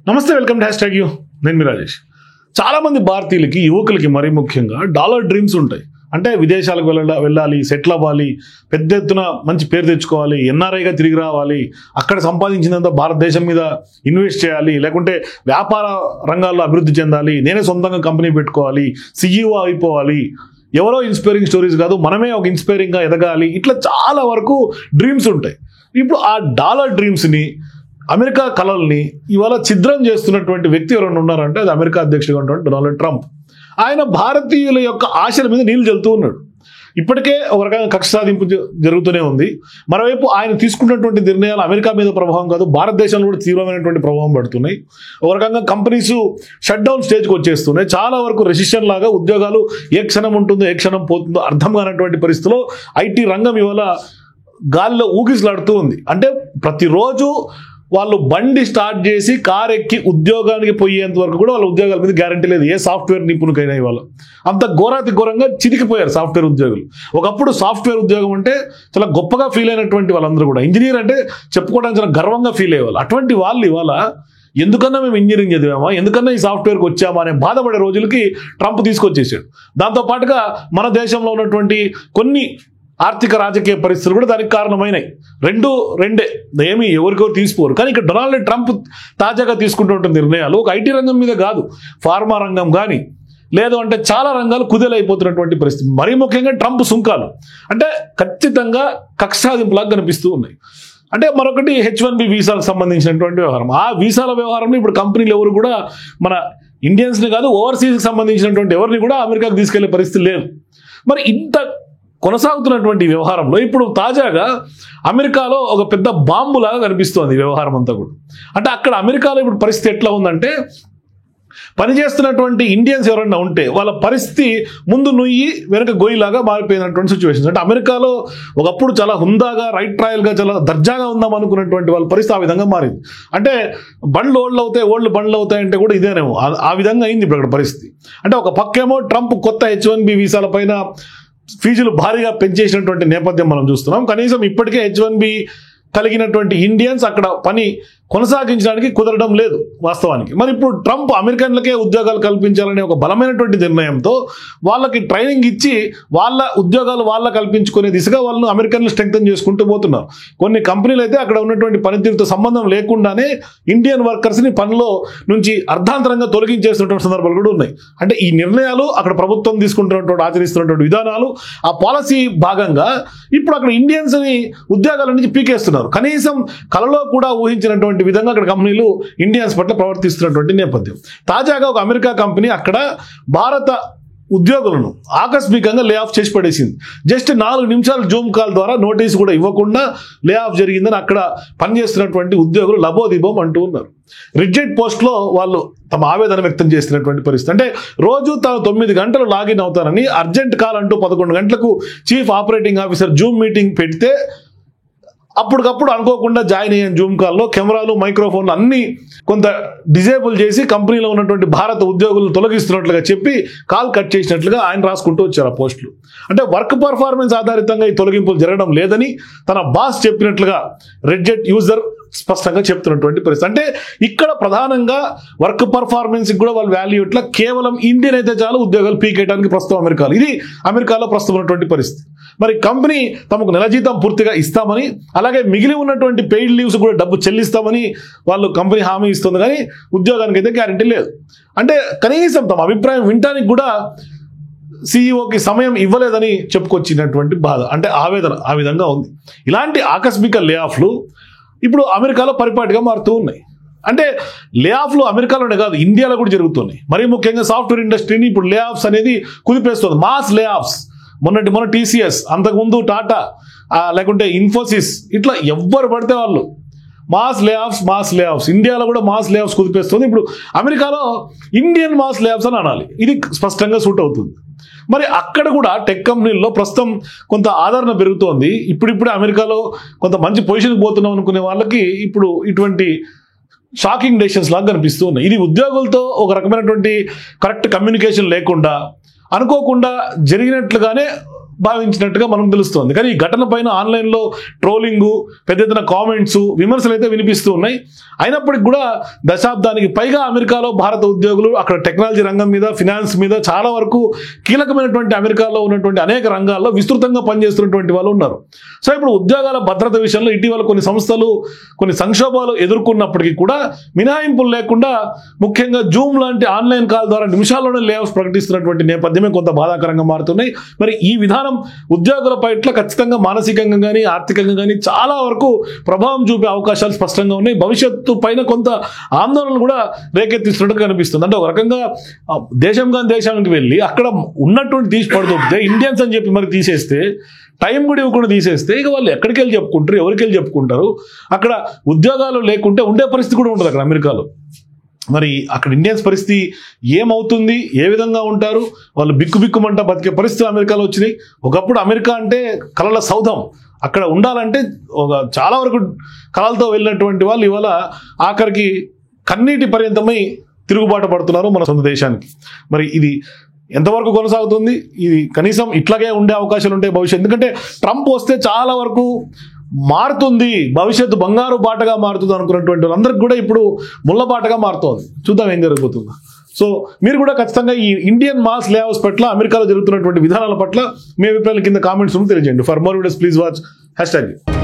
నమస్తే, welcome to #you. నేను మీ రాజేష్. చాలామంది భారతీయులకి, యువకులకి మరీ ముఖ్యంగా డాలర్ డ్రీమ్స్ ఉంటాయి. అంటే విదేశాలకు వెళ్ళాలి, సెటిల్ అవ్వాలి, పెద్ద ఎత్తున మంచి పేరు తెచ్చుకోవాలి, ఎన్ఆర్ఐగా తిరిగి రావాలి, అక్కడ సంపాదించినంత భారతదేశం మీద ఇన్వెస్ట్ చేయాలి, లేకుంటే వ్యాపార రంగాల్లో అభివృద్ధి చెందాలి, నేనే సొంతంగా కంపెనీ పెట్టుకోవాలి, CEO అయిపోవాలి, ఎవరో ఇన్స్పైరింగ్ స్టోరీస్ కాదు, మనమే ఒక ఇన్స్పైరింగ్గా ఎదగాలి, ఇట్లా చాలా వరకు డ్రీమ్స్ ఉంటాయి. ఇప్పుడు ఆ డాలర్ డ్రీమ్స్ని, అమెరికా కళల్ని ఇవాళ ఛిద్రం చేస్తున్నటువంటి వ్యక్తి ఎవరైనా ఉన్నారంటే అది అమెరికా అధ్యక్షుడిగా ఉన్నటువంటి డొనాల్డ్ ట్రంప్. ఆయన భారతీయుల యొక్క ఆశల మీద నీళ్లు చల్లుతూ ఉన్నాడు. ఇప్పటికే ఒక రకంగా కక్ష సాధింపు జరుగుతూనే ఉంది. మరోవైపు ఆయన తీసుకున్నటువంటి నిర్ణయాలు అమెరికా మీద ప్రభావం కాదు, భారతదేశంలో కూడా తీవ్రమైనటువంటి ప్రభావం పడుతున్నాయి. ఒక రకంగా కంపెనీస్ షట్ డౌన్ స్టేజ్కి వచ్చేస్తున్నాయి. చాలా వరకు రెసిషన్ లాగా ఉద్యోగాలు ఏ క్షణం ఉంటుందో ఏ క్షణం పోతుందో అర్థం కానటువంటి పరిస్థితిలో ఐటీ రంగం ఇవాళ గాలిలో ఊగిసలాడుతూ ఉంది. అంటే ప్రతిరోజు వాళ్ళు బండి స్టార్ట్ చేసి కారు ఎక్కి ఉద్యోగానికి పోయేంత వరకు కూడా వాళ్ళ ఉద్యోగాల మీద గ్యారంటీ లేదు. ఏ సాఫ్ట్వేర్ నిపుణులకైనా ఇవాళ అంత ఘోరాతి ఘోరంగా చిరికిపోయారు సాఫ్ట్వేర్ ఉద్యోగులు. ఒకప్పుడు సాఫ్ట్వేర్ ఉద్యోగం అంటే చాలా గొప్పగా ఫీల్ అయినటువంటి వాళ్ళందరూ కూడా ఇంజనీర్ అంటే చెప్పుకోవడానికి చాలా గర్వంగా ఫీల్ అయ్యేవాళ్ళు. అటువంటి వాళ్ళు ఇవాళ ఎందుకన్నా మేము ఇంజనీరింగ్ చదివామా, ఎందుకన్నా ఈ సాఫ్ట్వేర్కి వచ్చామా అనే బాధపడే రోజులకి ట్రంప్ తీసుకొచ్చేసాడు. దాంతోపాటుగా మన దేశంలో ఉన్నటువంటి కొన్ని ఆర్థిక రాజకీయ పరిస్థితులు కూడా దానికి కారణమైనాయి. రెండే ఏమి ఎవరికెవరు తీసుకోరు. కానీ ఇక్కడ డొనాల్డ్ ట్రంప్ తాజాగా తీసుకుంటున్న నిర్ణయాలు ఒక ఐటీ రంగం మీద కాదు, ఫార్మా రంగం కానీ లేదు అంటే చాలా రంగాలు కుదేలైపోతున్నటువంటి పరిస్థితి. మరీ ముఖ్యంగా ట్రంప్ సుంకాలు అంటే ఖచ్చితంగా కక్షాదింపులాగా కనిపిస్తూ ఉన్నాయి. అంటే మరొకటి H1B వీసాలకు సంబంధించినటువంటి వ్యవహారం. ఆ వీసాల వ్యవహారంలో ఇప్పుడు కంపెనీలు ఎవరు కూడా మన ఇండియన్స్ని కాదు, ఓవర్సీస్కి సంబంధించినటువంటి ఎవరిని కూడా అమెరికాకు తీసుకెళ్లే పరిస్థితి లేదు. మరి ఇంత కొనసాగుతున్నటువంటి వ్యవహారంలో ఇప్పుడు తాజాగా అమెరికాలో ఒక పెద్ద బాంబులాగా కనిపిస్తోంది ఈ వ్యవహారం అంతా కూడా. అంటే అక్కడ అమెరికాలో ఇప్పుడు పరిస్థితి ఎట్లా ఉందంటే, పనిచేస్తున్నటువంటి ఇండియన్స్ ఎవరైనా ఉంటే వాళ్ళ పరిస్థితి ముందు నుయ్యి వెనక గొయ్యిలాగా మారిపోయినటువంటి సిచ్యువేషన్స్. అంటే అమెరికాలో ఒకప్పుడు చాలా హుందాగా, రైట్ ట్రయల్గా, చాలా దర్జాగా ఉందాం అనుకున్నటువంటి వాళ్ళ పరిస్థితి ఆ విధంగా మారింది. అంటే బండ్లు ఓళ్ళు బండ్లు అవుతాయంటే కూడా ఇదేనేమో ఆ విధంగా అయింది ఇప్పుడు అక్కడ పరిస్థితి. అంటే ఒక పక్కేమో ట్రంప్ కొత్త H1B వీసాల పైన ఫీజులు భారీగా పెంచేసినటువంటి నేపథ్యం మనం చూస్తున్నాం. కనీసం ఇప్పటికే H1B కలిగినటువంటి ఇండియన్స్ అక్కడ పని కొనసాగించడానికి కుదరడం లేదు వాస్తవానికి. మరి ఇప్పుడు ట్రంప్ అమెరికన్లకే ఉద్యోగాలు కల్పించాలనే ఒక బలమైనటువంటి నిర్ణయంతో వాళ్ళకి ట్రైనింగ్ ఇచ్చి వాళ్ళ ఉద్యోగాలు వాళ్ళ కల్పించుకునే దిశగా వాళ్ళను అమెరికన్లు స్ట్రెంగ్తన్ చేసుకుంటూ పోతున్నారు. కొన్ని కంపెనీలు అయితే అక్కడ ఉన్నటువంటి పనితీరుతో సంబంధం లేకుండానే ఇండియన్ వర్కర్స్ని పనిలో నుంచి అర్ధాంతరంగా తొలగించేస్తున్నటువంటి సందర్భాలు కూడా ఉన్నాయి. అంటే ఈ నిర్ణయాలు అక్కడ ప్రభుత్వం తీసుకుంటున్నటువంటి, ఆచరిస్తున్నటువంటి విధానాలు, ఆ పాలసీ భాగంగా ఇప్పుడు అక్కడ ఇండియన్స్ని ఉద్యోగాల నుంచి పీకేస్తున్నారు. కనీసం కలలో కూడా ఊహించినటువంటి విధంగా అక్కడ కంపెనీలు ఇండియన్స్ పట్ల ప్రవర్తిస్తున్నటువంటి నేపథ్యం. తాజాగా ఒక అమెరికా కంపెనీ అక్కడ భారత ఉద్యోగులను ఆకస్మికంగా లే ఆఫ్ చేసి పడేసింది. జస్ట్ 4 నిమిషాలు జూమ్ కాల్ ద్వారా నోటీసు కూడా ఇవ్వకుండా లే ఆఫ్ జరిగిందని అక్కడ పనిచేస్తున్నటువంటి ఉద్యోగులు లబోదిబోం అంటూ ఉన్నారు. రిజిడ్ పోస్ట్లో వాళ్ళు తమ ఆవేదన వ్యక్తం చేస్తున్నటువంటి పరిస్థితి. అంటే రోజు తాను 9 గంటలు లాగిన్ అవుతారని అర్జెంట్ కాల్ అంటూ 11 గంటలకు chief operating officer Zoom meeting పెడితే అప్పటికప్పుడు అనుకోకుండా జాయిన్ అయ్యాను జూమ్ కాల్లో, కెమెరాలు, మైక్రోఫోన్లు అన్నీ కొంత డిజేబుల్ చేసి కంపెనీలో ఉన్నటువంటి భారత ఉద్యోగులు తొలగిస్తున్నట్లుగా చెప్పి కాల్ కట్ చేసినట్లుగా ఆయన రాసుకుంటూ వచ్చారు ఆ పోస్టులు. అంటే వర్క్ పర్ఫార్మెన్స్ ఆధారితంగా ఈ తొలగింపులు జరగడం లేదని తన బాస్ చెప్పినట్లుగా రెడ్జెట్ యూజర్ స్పష్టంగా చెప్తున్నటువంటి పరిస్థితి. అంటే ఇక్కడ ప్రధానంగా వర్క్ పర్ఫార్మెన్స్కి కూడా వాళ్ళు వాల్యూ ఇట్లా కేవలం ఇండియన్ అయితే చాలు ఉద్యోగాలు పీకేయడానికి ప్రస్తుతం అమెరికాలో, ఇది అమెరికాలో ప్రస్తుతం ఉన్నటువంటి పరిస్థితి. మరి కంపెనీ తమకు నెల జీతం పూర్తిగా ఇస్తామని, అలాగే మిగిలి ఉన్నటువంటి పెయిడ్ లీవ్స్ కూడా డబ్బు చెల్లిస్తామని వాళ్ళు కంపెనీ హామీ ఇస్తుంది, కానీ ఉద్యోగానికి అయితే గ్యారంటీ లేదు. అంటే కనీసం తమ అభిప్రాయం వినటానికి కూడా CEOకి సమయం ఇవ్వలేదని చెప్పుకొచ్చినటువంటి బాధ, అంటే ఆవేదన ఆ విధంగా ఉంది. ఇలాంటి ఆకస్మిక లే ఆఫ్లు ఇప్పుడు అమెరికాలో పరిపాటిగా మారుతూ ఉన్నాయి. అంటే లే ఆఫ్లు అమెరికాలోనే కాదు, ఇండియాలో కూడా జరుగుతున్నాయి. మరీ ముఖ్యంగా సాఫ్ట్వేర్ ఇండస్ట్రీని ఇప్పుడు లే ఆఫ్స్ అనేది కుదిపేస్తుంది. మాస్ లే ఆఫ్స్, మొన్న TCS, అంతకుముందు టాటా, లేకుంటే ఇన్ఫోసిస్, ఇట్లా ఎవ్వరు పడితే వాళ్ళు మాస్ లే ఆఫ్స్. ఇండియాలో కూడా మాస్ లే ఆఫ్స్ కుదిపేస్తుంది. ఇప్పుడు అమెరికాలో ఇండియన్ మాస్ లే ఆఫ్స్ అని అనాలి, ఇది స్పష్టంగా సూట్ అవుతుంది. మరి అక్కడ కూడా టెక్ కంపెనీల్లో ప్రస్తుతం కొంత ఆదరణ పెరుగుతోంది. ఇప్పుడిప్పుడే అమెరికాలో కొంత మంచి పొజిషన్కి పోతున్నాం అనుకునే వాళ్ళకి ఇప్పుడు ఇటువంటి షాకింగ్ డెసిషన్స్ లాగా కనిపిస్తూ ఉన్నాయి. ఇది ఉద్యోగులతో ఒక రకమైనటువంటి కరెక్ట్ కమ్యూనికేషన్ లేకుండా అనుకోకుండా జరిగినట్లుగానే భావించినట్టుగా మనకు తెలుస్తోంది. కానీ ఈ ఘటన పైన ఆన్లైన్లో ట్రోలింగ్, పెద్ద ఎత్తున కామెంట్స్, విమర్శలు అయితే వినిపిస్తూ ఉన్నాయి. అయినప్పటికీ కూడా దశాబ్దానికి పైగా అమెరికాలో భారత ఉద్యోగులు అక్కడ టెక్నాలజీ రంగం మీద, ఫినాన్స్ మీద చాలా వరకు కీలకమైనటువంటి అమెరికాలో ఉన్నటువంటి అనేక రంగాల్లో విస్తృతంగా పనిచేస్తున్నటువంటి వాళ్ళు ఉన్నారు. సో ఇప్పుడు ఉద్యోగాల భద్రత విషయంలో ఇటీవల కొన్ని సంస్థలు కొన్ని సంక్షోభాలు ఎదుర్కొన్నప్పటికీ కూడా మినహాయింపులు లేకుండా ముఖ్యంగా జూమ్ లాంటి ఆన్లైన్ కాల్ ద్వారా నిమిషాల్లోనే లేఆఫ్స్ ప్రకటిస్తున్నటువంటి నేపథ్యమే కొంత బాధాకరంగా మారుతున్నాయి. మరి ఈ విధానం ఉద్యోగుల పట్ల ఖచ్చితంగా మానసికంగా కానీ ఆర్థికంగా కానీ చాలా వరకు ప్రభావం చూపే అవకాశాలు స్పష్టంగా ఉన్నాయి. భవిష్యత్తు పైన కొంత ఆందోళనలు కూడా రేకెత్తిస్తున్నట్టు కనిపిస్తుంది. అంటే ఒక రకంగా దేశానికి వెళ్ళి అక్కడ ఉన్నటువంటి తీసి పడుతుంటే ఇండియన్స్ అని చెప్పి మరి తీసేస్తే, టైం కూడా ఇవ్వకుండా తీసేస్తే ఇక వాళ్ళు ఎక్కడికి వెళ్ళి చెప్పుకుంటారు, ఎవరికి వెళ్ళి చెప్పుకుంటారు? అక్కడ ఉద్యోగాలు లేకుంటే ఉండే పరిస్థితి కూడా ఉండదు అక్కడ అమెరికాలో. మరి అక్కడ ఇండియన్స్ పరిస్థితి ఏమవుతుంది, ఏ విధంగా ఉంటారు? వాళ్ళు బిక్కుమంట బతికే పరిస్థితులు అమెరికాలో వచ్చినాయి. ఒకప్పుడు అమెరికా అంటే కలల సౌధం, అక్కడ ఉండాలంటే చాలా వరకు కలలతో వెళ్ళినటువంటి వాళ్ళు ఇవాళ ఆఖరికి కన్నీటి పర్యంతమై తిరుగుబాటు పడుతున్నారు మన సొంత దేశానికి. మరి ఇది ఎంతవరకు కొనసాగుతుంది? ఇది కనీసం ఇట్లాగే ఉండే అవకాశాలు ఉంటాయి భవిష్యత్తు. ఎందుకంటే ట్రంప్ వస్తే చాలా వరకు మారుతుంది, భవిష్యత్తు బంగారు బాటగా మారుతుంది అనుకున్నటువంటి వాళ్ళందరికీ కూడా ఇప్పుడు ముళ్ళబాటగా మారుతోంది. చూద్దాం ఏం జరుగుతుందో. సో మీరు కూడా ఖచ్చితంగా ఈ ఇండియన్ మాస్ లేఅవుట్స్ పట్ల, అమెరికాలో జరుగుతున్నటువంటి విధానాల పట్ల మీ అభిప్రాయాల కింద కామెంట్స్ తెలియజేయండి. For more videos please watch #.